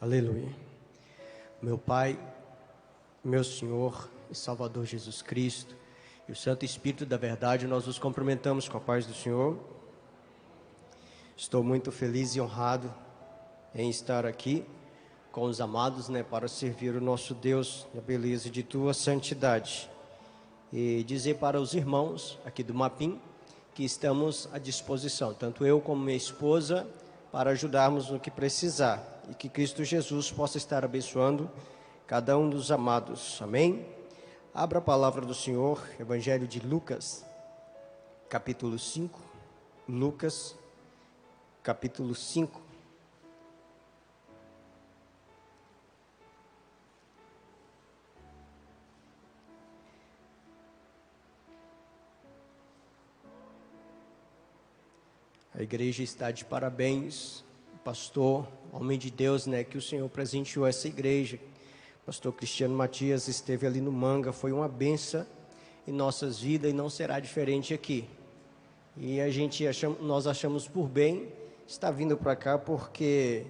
Aleluia. Meu Pai, meu Senhor e Salvador Jesus Cristo e o Santo Espírito da Verdade, nós os cumprimentamos com a paz do Senhor. Estou muito feliz e honrado em estar aqui com os amados, para servir o nosso Deus na beleza de Tua santidade. E dizer para os irmãos aqui do Mapim que estamos à disposição, tanto eu como minha esposa, para ajudarmos no que precisar. E que Cristo Jesus possa estar abençoando cada um dos amados. Amém? Abra a palavra do Senhor, Evangelho de Lucas, capítulo 5. Lucas, capítulo 5. A igreja está de parabéns, pastor, homem de Deus, que o Senhor presenteou essa igreja. Pastor Cristiano Matias esteve ali no Manga, foi uma benção em nossas vidas e não será diferente aqui. E nós achamos por bem estar vindo para cá porque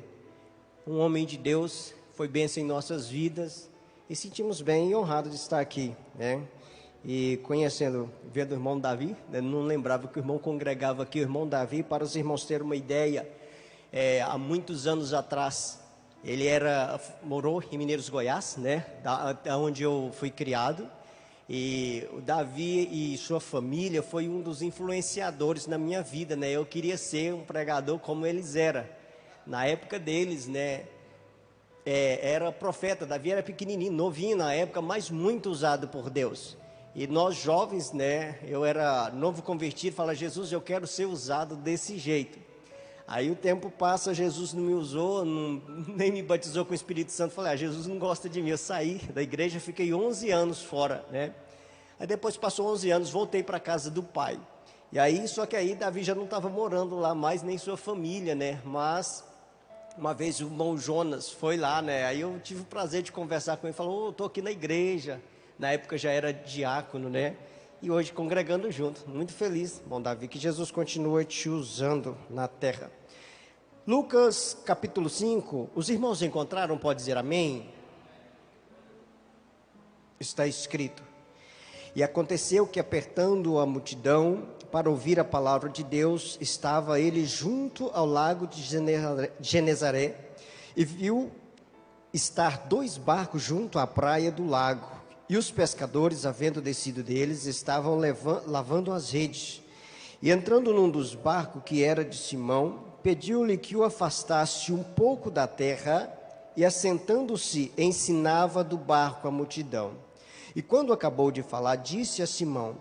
um homem de Deus foi benção em nossas vidas e sentimos bem e honrados de estar aqui, E vendo o irmão Davi, não lembrava que o irmão congregava aqui, o irmão Davi, para os irmãos terem uma ideia, há muitos anos atrás, ele morou em Mineiros, Goiás, da onde eu fui criado, e o Davi e sua família foi um dos influenciadores na minha vida, eu queria ser um pregador como eles eram, na época deles, era profeta. Davi era pequenininho, novinho na época, mas muito usado por Deus. E nós jovens, eu era novo convertido, fala: Jesus, eu quero ser usado desse jeito. Aí o tempo passa, Jesus não me usou, nem me batizou com o Espírito Santo. Falei: Jesus não gosta de mim. Eu saí da igreja, fiquei 11 anos fora, Aí depois passou 11 anos, voltei para a casa do pai. E aí, só que aí Davi já não estava morando lá mais, nem sua família, Mas uma vez o irmão Jonas foi lá, Aí eu tive o prazer de conversar com ele, falou: estou aqui na igreja. Na época já era diácono, E hoje congregando junto. Muito feliz, irmão Davi, que Jesus continue te usando na terra. Lucas capítulo 5, os irmãos encontraram, pode dizer amém? Está escrito: E aconteceu que, apertando a multidão para ouvir a palavra de Deus, estava ele junto ao lago de Genezaré, e viu estar 2 barcos junto à praia do lago. E os pescadores, havendo descido deles, estavam lavando as redes. E entrando num dos barcos, que era de Simão, pediu-lhe que o afastasse um pouco da terra, e assentando-se, ensinava do barco a multidão. E quando acabou de falar, disse a Simão: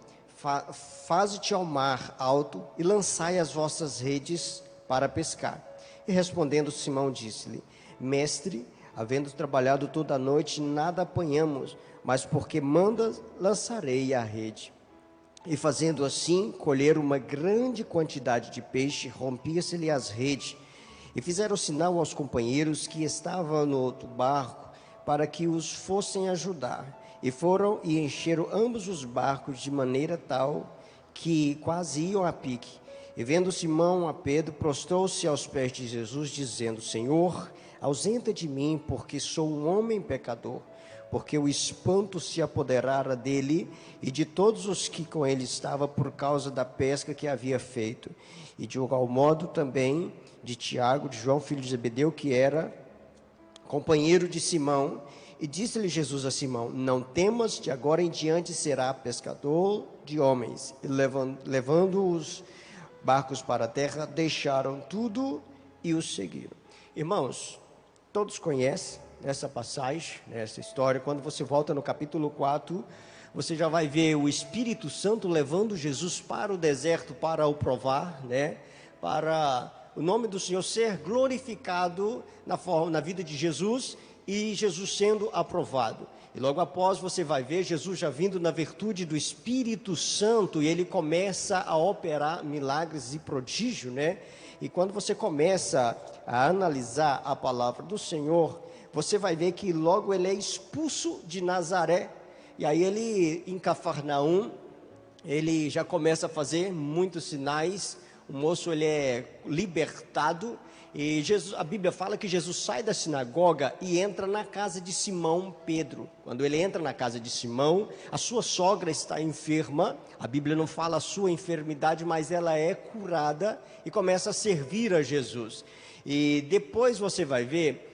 Faze-te ao mar alto e lançai as vossas redes para pescar. E respondendo Simão, disse-lhe: Mestre, havendo trabalhado toda a noite, nada apanhamos, mas porque mandas, lançarei a rede. E fazendo assim, colheram uma grande quantidade de peixe, rompia-se-lhe as redes. E fizeram sinal aos companheiros que estavam no outro barco, para que os fossem ajudar. E foram e encheram ambos os barcos, de maneira tal que quase iam a pique. E vendo Simão a Pedro, prostrou-se aos pés de Jesus, dizendo: Senhor, ausenta de mim, porque sou um homem pecador. Porque o espanto se apoderara dele e de todos os que com ele estavam, por causa da pesca que havia feito. E de igual modo também de Tiago, de João, filho de Zebedeu, que era companheiro de Simão. E disse-lhe Jesus a Simão: Não temas, de agora em diante será pescador de homens. E levando os barcos para a terra, deixaram tudo e os seguiram. Irmãos, todos conhecem essa passagem, essa história. Quando você volta no capítulo 4, você já vai ver o Espírito Santo levando Jesus para o deserto para o provar, para o nome do Senhor ser glorificado na vida de Jesus, e Jesus sendo aprovado. E logo após você vai ver Jesus já vindo na virtude do Espírito Santo, e ele começa a operar milagres e prodígio, E quando você começa a analisar a palavra do Senhor, você vai ver que logo ele é expulso de Nazaré, e aí ele, em Cafarnaum, ele já começa a fazer muitos sinais, o moço ele é libertado, e Jesus, a Bíblia fala que Jesus sai da sinagoga e entra na casa de Simão Pedro. Quando ele entra na casa de Simão, a sua sogra está enferma. A Bíblia não fala a sua enfermidade, mas ela é curada e começa a servir a Jesus. E depois você vai ver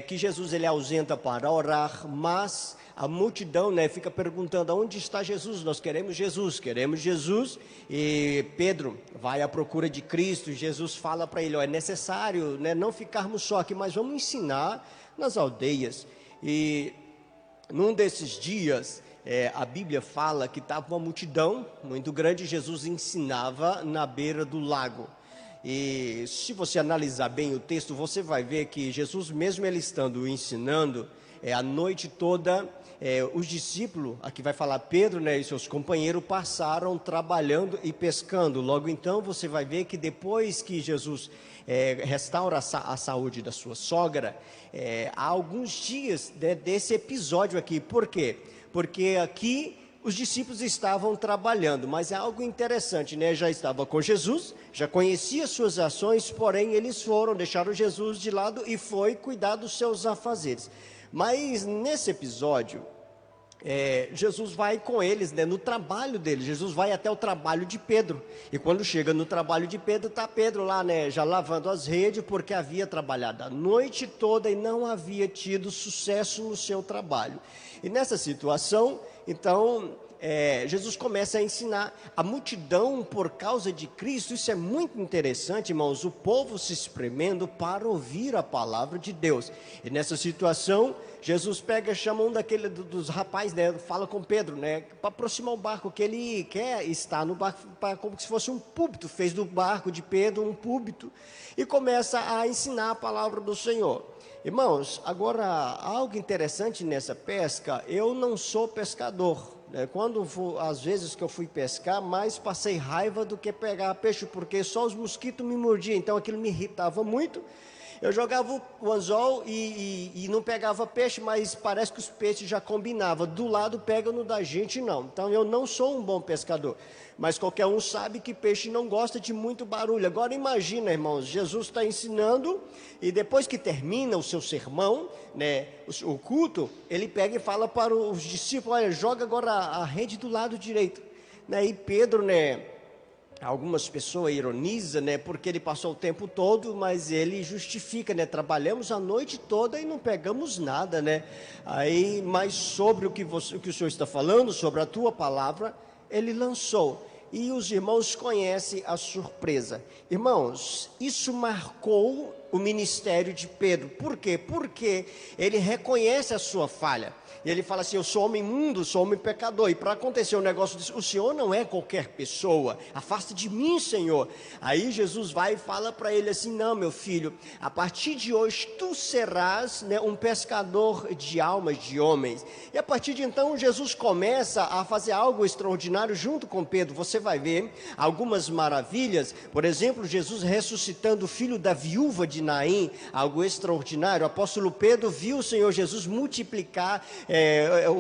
que Jesus ele ausenta para orar, mas a multidão, fica perguntando: onde está Jesus? Nós queremos Jesus, queremos Jesus. E Pedro vai à procura de Cristo. Jesus fala para ele: é necessário, não ficarmos só aqui, mas vamos ensinar nas aldeias. E num desses dias, a Bíblia fala que estava uma multidão muito grande. Jesus ensinava na beira do lago. E se você analisar bem o texto, você vai ver que Jesus, mesmo ele estando ensinando, a noite toda, os discípulos, aqui vai falar Pedro, e seus companheiros passaram trabalhando e pescando. Logo então você vai ver que depois que Jesus restaura a saúde da sua sogra, há alguns dias desse episódio aqui. Por quê? Porque aqui os discípulos estavam trabalhando, mas é algo interessante, já estava com Jesus, já conhecia suas ações, porém eles deixaram Jesus de lado e foi cuidar dos seus afazeres. Mas nesse episódio, Jesus vai com eles, no trabalho deles. Jesus vai até o trabalho de Pedro, e quando chega no trabalho de Pedro, está Pedro lá, já lavando as redes, porque havia trabalhado a noite toda e não havia tido sucesso no seu trabalho. E nessa situação, então, Jesus começa a ensinar a multidão por causa de Cristo. Isso é muito interessante, irmãos, o povo se espremendo para ouvir a palavra de Deus. E nessa situação, Jesus chama um dos rapazes, fala com Pedro, para aproximar o barco, que ele quer estar no barco, como se fosse um púlpito, fez do barco de Pedro um púlpito, e começa a ensinar a palavra do Senhor. Irmãos, agora, algo interessante nessa pesca: eu não sou pescador. Às vezes que eu fui pescar, mais passei raiva do que pegar peixe, porque só os mosquitos me mordiam, então aquilo me irritava muito. Eu jogava o anzol e não pegava peixe, mas parece que os peixes já combinavam. Do lado pega, no da gente não. Então eu não sou um bom pescador. Mas qualquer um sabe que peixe não gosta de muito barulho. Agora imagina, irmãos, Jesus está ensinando, e depois que termina o seu sermão, o culto, ele pega e fala para os discípulos: olha, joga agora a rede do lado direito. E Pedro, algumas pessoas ironizam, porque ele passou o tempo todo, mas ele justifica, trabalhamos a noite toda e não pegamos nada, mas sobre o que o Senhor está falando, sobre a tua palavra, ele lançou. E os irmãos conhecem a surpresa. Irmãos, isso marcou o ministério de Pedro. Por quê? Porque ele reconhece a sua falha. E ele fala assim: eu sou homem imundo, sou homem pecador. E para acontecer um negócio desse, o Senhor não é qualquer pessoa. Afasta de mim, Senhor. Aí Jesus vai e fala para ele assim: não, meu filho, a partir de hoje tu serás um pescador de almas, de homens. E a partir de então Jesus começa a fazer algo extraordinário junto com Pedro. Você vai ver algumas maravilhas. Por exemplo, Jesus ressuscitando o filho da viúva de Naim, algo extraordinário. O apóstolo Pedro viu o Senhor Jesus multiplicar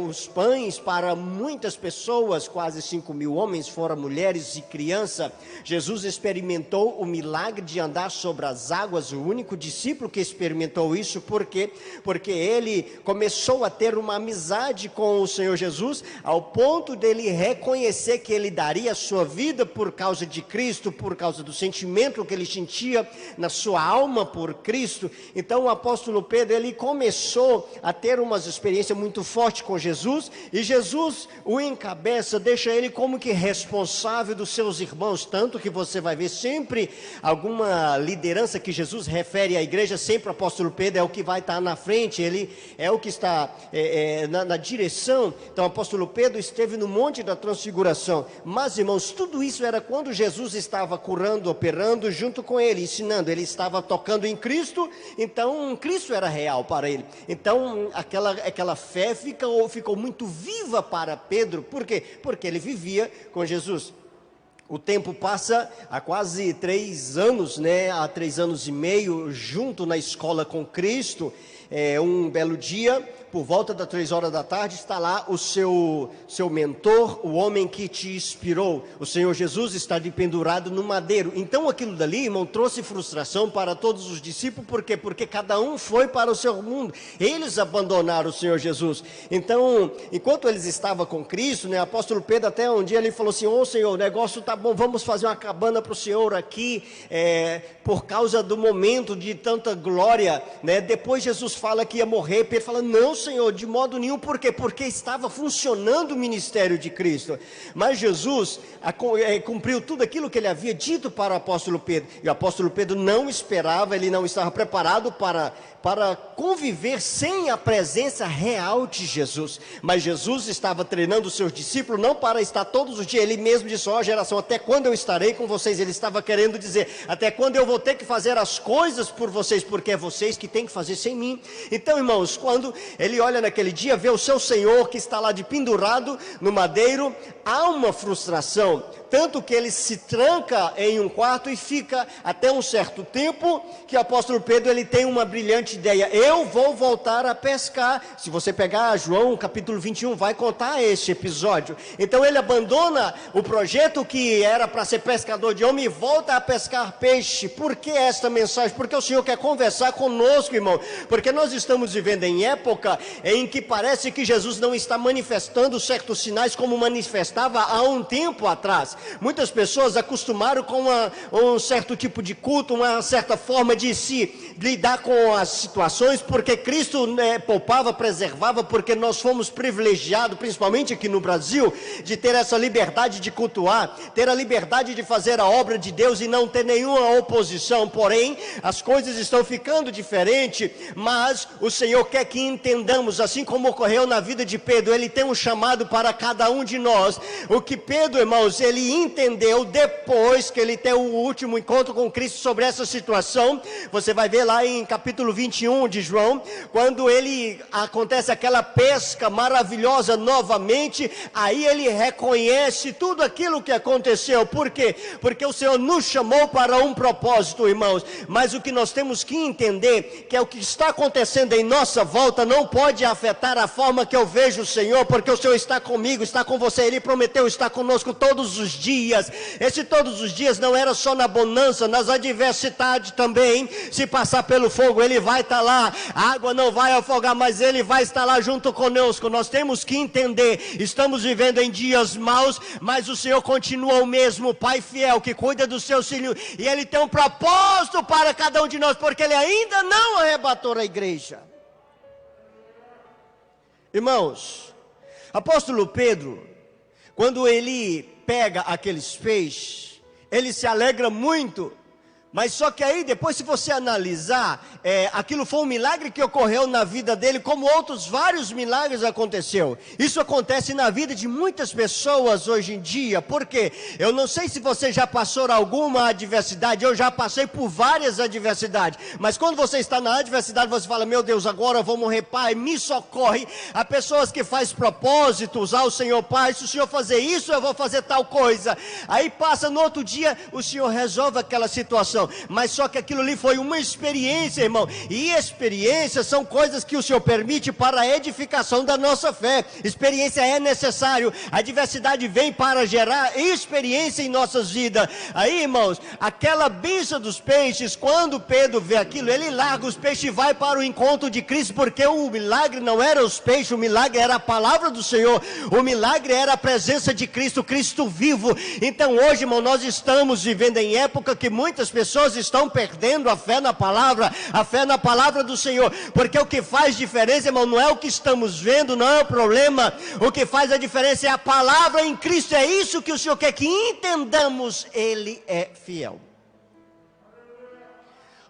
os pães para muitas pessoas, quase 5.000 homens, fora mulheres e crianças. Jesus experimentou o milagre de andar sobre as águas, o único discípulo que experimentou isso. Por quê? Porque ele começou a ter uma amizade com o Senhor Jesus, ao ponto dele reconhecer que ele daria a sua vida por causa de Cristo, por causa do sentimento que ele sentia na sua alma por Cristo. Então o apóstolo Pedro, ele começou a ter umas experiências muito fortes com Jesus, e Jesus o encabeça, deixa ele como que responsável dos seus irmãos, tanto que você vai ver sempre alguma liderança que Jesus refere à igreja, sempre o apóstolo Pedro é o que vai estar na frente, ele é o que está na direção. Então o apóstolo Pedro esteve no Monte da Transfiguração. Mas, irmãos, tudo isso era quando Jesus estava curando, operando junto com ele, ensinando. Ele estava tocando em Cristo, então Cristo era real para ele. Então aquela fé ficou muito viva para Pedro. Por quê? Porque ele vivia com Jesus. O tempo passa, há quase 3 anos, há 3 anos e meio, junto na escola com Cristo. Um belo dia, por volta das 3 horas da tarde, está lá o seu mentor, o homem que te inspirou. O Senhor Jesus está pendurado no madeiro. Então aquilo dali, irmão, trouxe frustração para todos os discípulos. Por quê? Porque cada um foi para o seu mundo. Eles abandonaram o Senhor Jesus. Então, enquanto eles estavam com Cristo, né, o apóstolo Pedro até um dia ele falou assim: ô Senhor, o negócio tá bom, vamos fazer uma cabana para o Senhor aqui, por causa do momento de tanta glória, né? Depois Jesus fala que ia morrer, Pedro fala: não, Senhor, de modo nenhum. Por quê? Porque estava funcionando o ministério de Cristo. Mas Jesus cumpriu tudo aquilo que ele havia dito para o apóstolo Pedro. E o apóstolo Pedro não esperava, ele não estava preparado para conviver sem a presença real de Jesus. Mas Jesus estava treinando os seus discípulos não para estar todos os dias. Ele mesmo disse: ó geração, até quando eu estarei com vocês? Ele estava querendo dizer: até quando eu vou ter que fazer as coisas por vocês, porque é vocês que têm que fazer sem mim. Então, irmãos, quando ele olha naquele dia, vê o seu Senhor que está lá de pendurado no madeiro, há uma frustração, tanto que ele se tranca em um quarto e fica até um certo tempo, que o apóstolo Pedro ele tem uma brilhante ideia: eu vou voltar a pescar. Se você pegar João capítulo 21, vai contar esse episódio. Então ele abandona o projeto que era para ser pescador de homem e volta a pescar peixe. Por que esta mensagem? Porque o Senhor quer conversar conosco, irmão, porque nós estamos vivendo em época em que parece que Jesus não está manifestando certos sinais como manifestava há um tempo atrás. Muitas pessoas acostumaram com um certo tipo de culto, uma certa forma de se lidar com as situações, porque Cristo, né, poupava, preservava, porque nós fomos privilegiados, principalmente aqui no Brasil, de ter essa liberdade de cultuar, ter a liberdade de fazer a obra de Deus e não ter nenhuma oposição. Porém, as coisas estão ficando diferentes, mas o Senhor quer que entendamos, assim como ocorreu na vida de Pedro. Ele tem um chamado para cada um de nós. O que Pedro, irmãos, ele entendeu depois que ele tem o último encontro com Cristo sobre essa situação. Você vai ver lá em capítulo 21 de João, quando ele acontece aquela pesca maravilhosa novamente, aí ele reconhece tudo aquilo que aconteceu. Por quê? Porque o Senhor nos chamou para um propósito, irmãos, mas o que nós temos que entender, que é o que está acontecendo em nossa volta, não pode afetar a forma que eu vejo o Senhor, porque o Senhor está comigo, está com você. Ele prometeu estar conosco todos os dias. Esse todos os dias não era só na bonança, nas adversidades também. Se passar pelo fogo, Ele vai estar lá. A água não vai afogar, mas Ele vai estar lá junto conosco. Nós temos que entender, estamos vivendo em dias maus, mas o Senhor continua o mesmo Pai fiel, que cuida dos seus filhos, e Ele tem um propósito para cada um de nós, porque Ele ainda não arrebatou a igreja. Irmãos, apóstolo Pedro, quando ele pega aqueles peixes, ele se alegra muito. Mas só que aí depois, se você analisar, aquilo foi um milagre que ocorreu na vida dele, como outros vários milagres aconteceu. Isso acontece na vida de muitas pessoas hoje em dia. Por quê? Eu não sei se você já passou alguma adversidade, eu já passei por várias adversidades. Mas quando você está na adversidade, você fala: meu Deus, agora eu vou morrer, Pai, me socorre. Há pessoas que fazem propósitos ao Senhor: Pai, se o Senhor fazer isso, eu vou fazer tal coisa. Aí passa no outro dia, o Senhor resolve aquela situação. Mas só que aquilo ali foi uma experiência, irmão. E experiências são coisas que o Senhor permite para a edificação da nossa fé. Experiência é necessário. A adversidade vem para gerar experiência em nossas vidas. Aí, irmãos, aquela bênção dos peixes, quando Pedro vê aquilo, ele larga os peixes e vai para o encontro de Cristo, porque o milagre não era os peixes, o milagre era a palavra do Senhor. O milagre era a presença de Cristo, Cristo vivo. Então hoje, irmão, nós estamos vivendo em época que muitas pessoas estão perdendo a fé na palavra do Senhor, porque o que faz diferença, irmão, não é o que estamos vendo, não é o problema. O que faz a diferença é a palavra em Cristo. É isso que o Senhor quer que entendamos. Ele é fiel.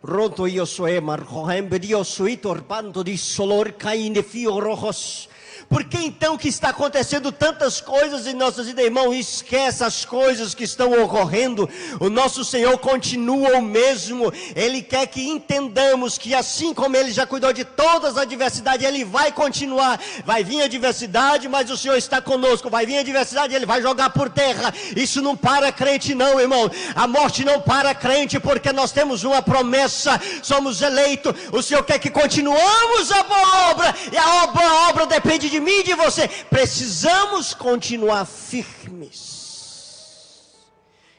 Ronto io soe marcohem bedio suito orpando di solor caine fio rojos. Por que então que está acontecendo tantas coisas em nossas vidas, irmão? Esquece as coisas que estão ocorrendo. O nosso Senhor continua o mesmo. Ele quer que entendamos que assim como Ele já cuidou de todas as adversidades, Ele vai continuar. Vai vir a adversidade, mas o Senhor está conosco. Vai vir a adversidade, Ele vai jogar por terra. Isso não para crente não, irmão. A morte não para crente, porque nós temos uma promessa. Somos eleitos. O Senhor quer que continuamos a boa obra. E a obra depende de mim e de você. Precisamos continuar firmes.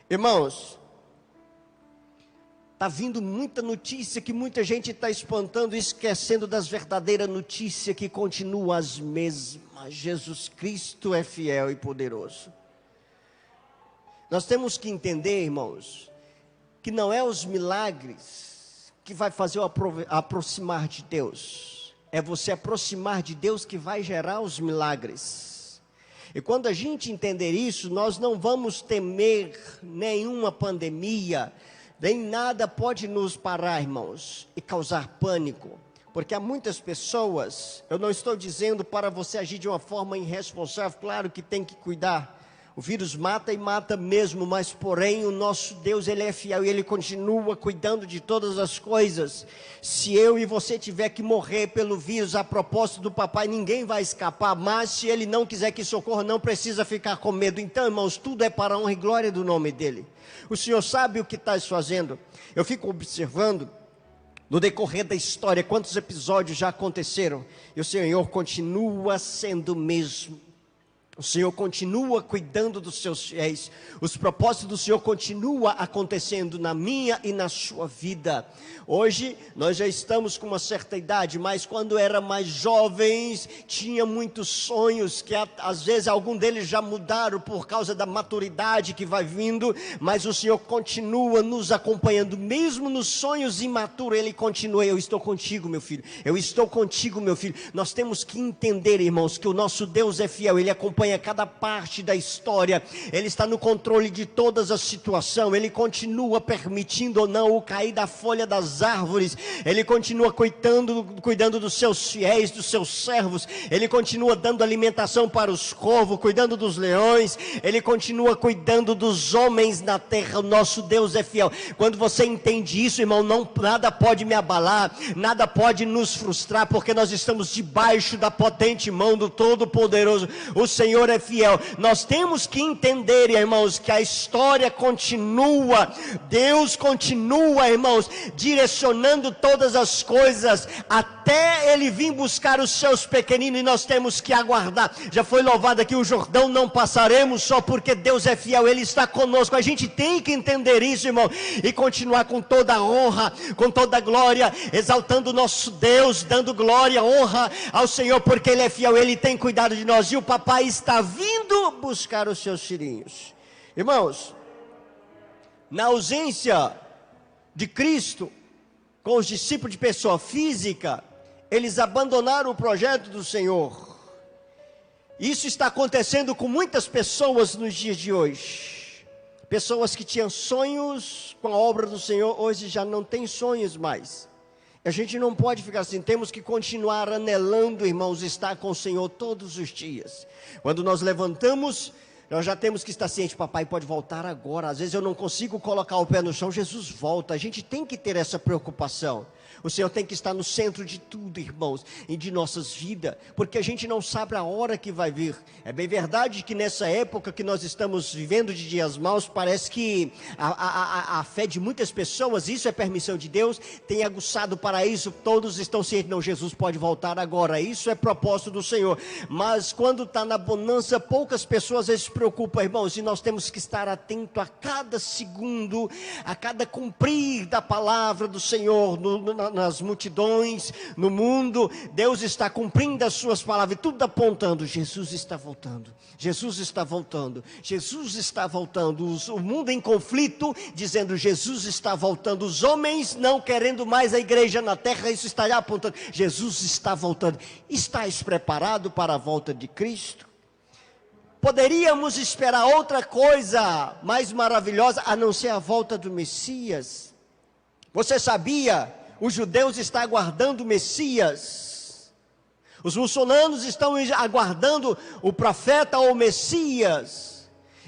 Irmãos, está vindo muita notícia que muita gente está espantando e esquecendo das verdadeiras notícias que continuam as mesmas. Jesus Cristo é fiel e poderoso. Nós temos que entender, irmãos, que não é os milagres que vai fazer o aproximar de Deus. É você aproximar de Deus que vai gerar os milagres. E quando a gente entender isso, nós não vamos temer nenhuma pandemia, nem nada pode nos parar, irmãos, e causar pânico. Porque há muitas pessoas, eu não estou dizendo para você agir de uma forma irresponsável, claro que tem que cuidar. O vírus mata e mata mesmo, mas porém o nosso Deus, Ele é fiel e Ele continua cuidando de todas as coisas. Se eu e você tiver que morrer pelo vírus, a propósito do papai, ninguém vai escapar, mas se Ele não quiser que socorra, não precisa ficar com medo. Então, irmãos, tudo é para a honra e glória do nome dEle. O Senhor sabe o que está fazendo. Eu fico observando, no decorrer da história, quantos episódios já aconteceram, e o Senhor continua sendo o mesmo. O Senhor continua cuidando dos seus fiéis. Os propósitos do Senhor continuam acontecendo na minha e na sua vida. Hoje nós já estamos com uma certa idade, mas quando era mais jovens, tinha muitos sonhos, que às vezes algum deles já mudaram por causa da maturidade que vai vindo, mas o Senhor continua nos acompanhando, mesmo nos sonhos imaturos, Ele continua. Eu estou contigo, meu filho. Eu estou contigo, meu filho. Nós temos que entender, irmãos, que o nosso Deus é fiel. Ele acompanha cada parte da história. Ele está no controle de todas as situações. Ele continua permitindo ou não o cair da folha das árvores. Ele continua cuidando dos seus fiéis, dos seus servos. Ele continua dando alimentação para os corvos, cuidando dos leões. Ele continua cuidando dos homens na terra. O nosso Deus é fiel. Quando você entende isso, irmão, nada pode me abalar, nada pode nos frustrar, porque nós estamos debaixo da potente mão do Todo-Poderoso. O Senhor é fiel. Nós temos que entender, irmãos, que a história continua. Deus continua, irmãos, direcionando todas as coisas até Ele vir buscar os seus pequeninos, e nós temos que aguardar. Já foi louvado aqui: o Jordão não passaremos só porque Deus é fiel, Ele está conosco. A gente tem que entender isso, irmão, e continuar com toda a honra, com toda a glória, exaltando o nosso Deus, dando glória, honra ao Senhor, porque Ele é fiel, Ele tem cuidado de nós, e o papai está vindo buscar os seus filhinhos. Irmãos, na ausência de Cristo, com os discípulos de pessoa física, eles abandonaram o projeto do Senhor. Isso está acontecendo com muitas pessoas nos dias de hoje. Pessoas que tinham sonhos com a obra do Senhor, hoje já não têm sonhos mais. A gente não pode ficar assim, temos que continuar anelando, irmãos, estar com o Senhor todos os dias. Quando nós levantamos, nós já temos que estar ciente: papai pode voltar agora. Às vezes eu não consigo colocar o pé no chão, Jesus volta. A gente tem que ter essa preocupação. O Senhor tem que estar no centro de tudo, irmãos, e de nossas vidas, porque a gente não sabe a hora que vai vir. É bem verdade que nessa época que nós estamos vivendo de dias maus, parece que a fé de muitas pessoas, isso é permissão de Deus, tem aguçado para isso. Todos estão cientes: não, Jesus pode voltar agora. Isso é propósito do Senhor. Mas quando está na bonança, poucas pessoas se preocupam, irmãos, e nós temos que estar atento a cada segundo, a cada cumprir da palavra do Senhor, nas multidões, no mundo. Deus está cumprindo as suas palavras, e tudo apontando: Jesus está voltando, Jesus está voltando, Jesus está voltando. O mundo em conflito, dizendo: Jesus está voltando. Os homens não querendo mais a igreja na terra, isso está apontando: Jesus está voltando. Estás preparado para a volta de Cristo? Poderíamos esperar outra coisa mais maravilhosa a não ser a volta do Messias. Você sabia? Os judeus estão aguardando o Messias. Os muçulmanos estão aguardando o profeta ou o Messias.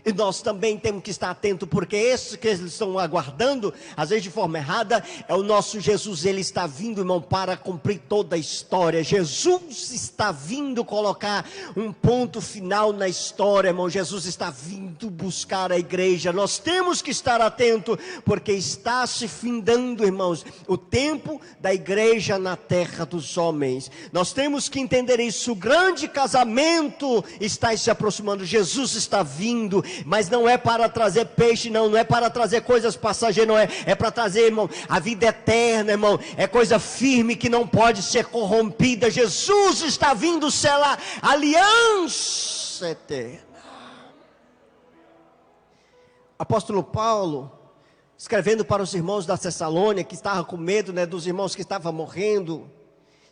E nós também temos que estar atentos, porque esse que eles estão aguardando, às vezes de forma errada, é o nosso Jesus. Ele está vindo, irmão, para cumprir toda a história. Jesus está vindo colocar um ponto final na história, irmão. Jesus está vindo buscar a igreja. Nós temos que estar atentos, porque está se findando, irmãos, o tempo da igreja na terra dos homens. Nós temos que entender isso. O grande casamento está se aproximando. Jesus está vindo. Mas não é para trazer peixe, não é para trazer coisas passageiras, é para trazer, irmão, a vida eterna, irmão, é coisa firme que não pode ser corrompida. Jesus está vindo selar aliança eterna. Apóstolo Paulo, escrevendo para os irmãos da Tessalônica, que estavam com medo, dos irmãos que estavam morrendo,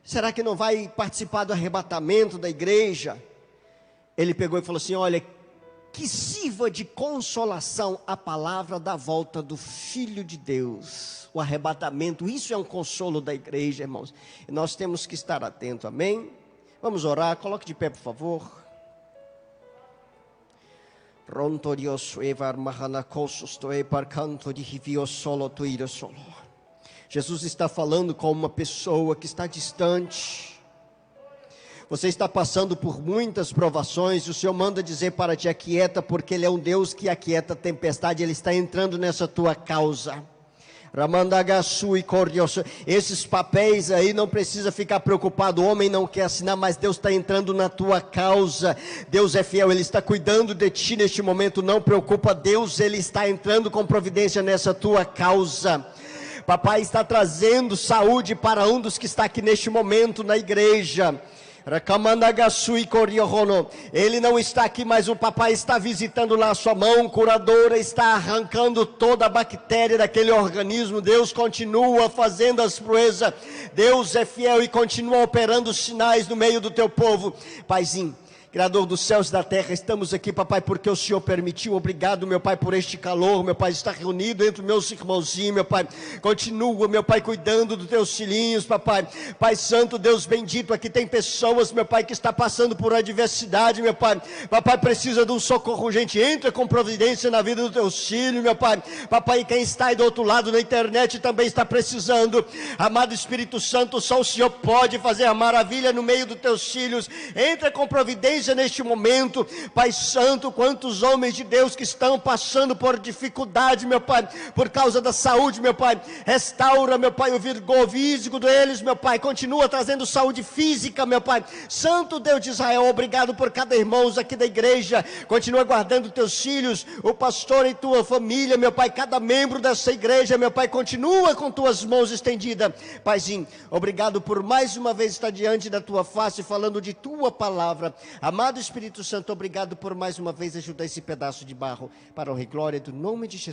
será que não vai participar do arrebatamento da igreja? Ele pegou e falou assim: olha, que sirva de consolação a palavra da volta do Filho de Deus, o arrebatamento. Isso é um consolo da igreja, irmãos, e nós temos que estar atentos, amém? Vamos orar, coloque de pé, por favor. Jesus está falando com uma pessoa que está distante. Você está passando por muitas provações, e o Senhor manda dizer para te aquieta, porque Ele é um Deus que aquieta a tempestade. Ele está entrando nessa tua causa. Esses papéis aí não precisa ficar preocupado, o homem não quer assinar, mas Deus está entrando na tua causa. Deus é fiel, Ele está cuidando de ti neste momento, não preocupa. Deus, Ele está entrando com providência nessa tua causa. Papai está trazendo saúde para um dos que está aqui neste momento na igreja. Ele não está aqui, mas o papai está visitando lá, a sua mão curadora está arrancando toda a bactéria daquele organismo. Deus continua fazendo as proezas. Deus é fiel e continua operando sinais no meio do teu povo. Paizinho, Criador dos céus e da terra, estamos aqui, papai, porque o Senhor permitiu. Obrigado, meu pai, por este calor, meu pai, estar reunido entre meus irmãozinhos, meu pai. Continua, meu pai, cuidando dos teus filhinhos, papai. Pai santo, Deus bendito, aqui tem pessoas, meu pai, que está passando por adversidade, meu pai. Papai, precisa de um socorro urgente. Entra com providência na vida dos teus filhos, meu pai. Papai, quem está aí do outro lado na internet também está precisando. Amado Espírito Santo, só o Senhor pode fazer a maravilha no meio dos teus filhos. Entra com providência neste momento, Pai Santo. Quantos homens de Deus que estão passando por dificuldade, meu Pai, por causa da saúde, meu Pai. Restaura, meu Pai, o vigor físico deles, meu Pai. Continua trazendo saúde física, meu Pai. Santo Deus de Israel, obrigado por cada irmão aqui da igreja. Continua guardando teus filhos, o pastor e tua família, meu Pai. Cada membro dessa igreja, meu Pai, continua com tuas mãos estendidas. Paizinho, obrigado por mais uma vez estar diante da tua face, falando de tua palavra. Amado Espírito Santo, obrigado por mais uma vez ajudar esse pedaço de barro para a honra e glória do nome de Jesus.